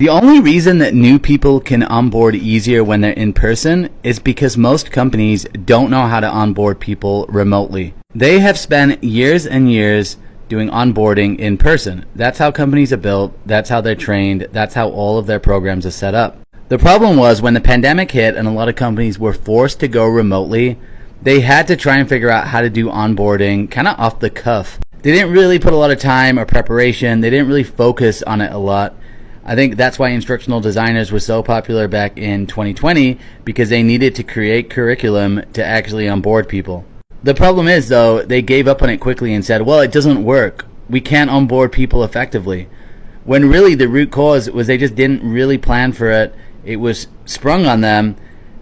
The only reason that new people can onboard easier when they're in person is because most companies don't know how to onboard people remotely. They have spent years and years doing onboarding in person. That's how companies are built. That's how they're trained. That's how all of their programs are set up. The problem was when the pandemic hit and a lot of companies were forced to go remotely, they had to try and figure out how to do onboarding kind of off the cuff. They didn't really put a lot of time or preparation. They didn't really focus on it a lot. I think that's why instructional designers were so popular back in 2020, because they needed to create curriculum to actually onboard people. The problem is, though, they gave up on it quickly and said, well, it doesn't work. We can't onboard people effectively. When really the root cause was they just didn't really plan for it. It was sprung on them,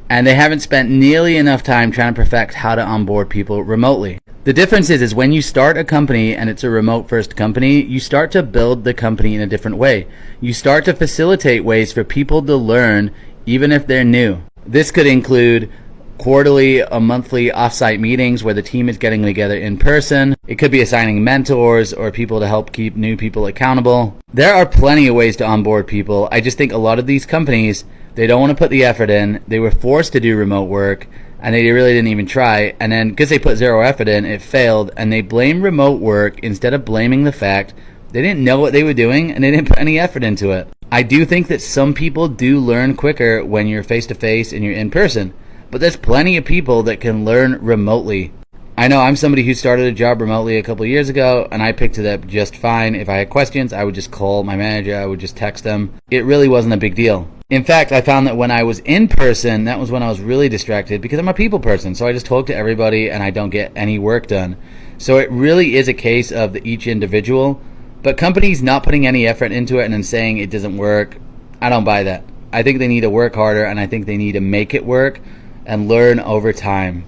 and they haven't spent nearly enough time trying to perfect how to onboard people remotely. The difference is when you start a company and it's a remote first company, you start to build the company in a different way. You start to facilitate ways for people to learn even if they're new. This could include quarterly or monthly offsite meetings where the team is getting together in person. It could be assigning mentors or people to help keep new people accountable. There are plenty of ways to onboard people. I just think a lot of these companies, they don't want to put the effort in. They were forced to do remote work, and they really didn't even try. And then because they put zero effort in, it failed, and they blame remote work instead of blaming the fact they didn't know what they were doing and they didn't put any effort into it. I do think that some people do learn quicker when you're face-to-face and you're in person, but there's plenty of people that can learn remotely. I know I'm somebody who started a job remotely a couple of years ago, and I picked it up just fine. If I had questions, I would just call my manager. I would just text them. It really wasn't a big deal. In fact, I found that when I was in person, that was when I was really distracted because I'm a people person. So I just talk to everybody and I don't get any work done. So it really is a case of each individual. But companies not putting any effort into it and then saying it doesn't work, I don't buy that. I think they need to work harder, and I think they need to make it work and learn over time.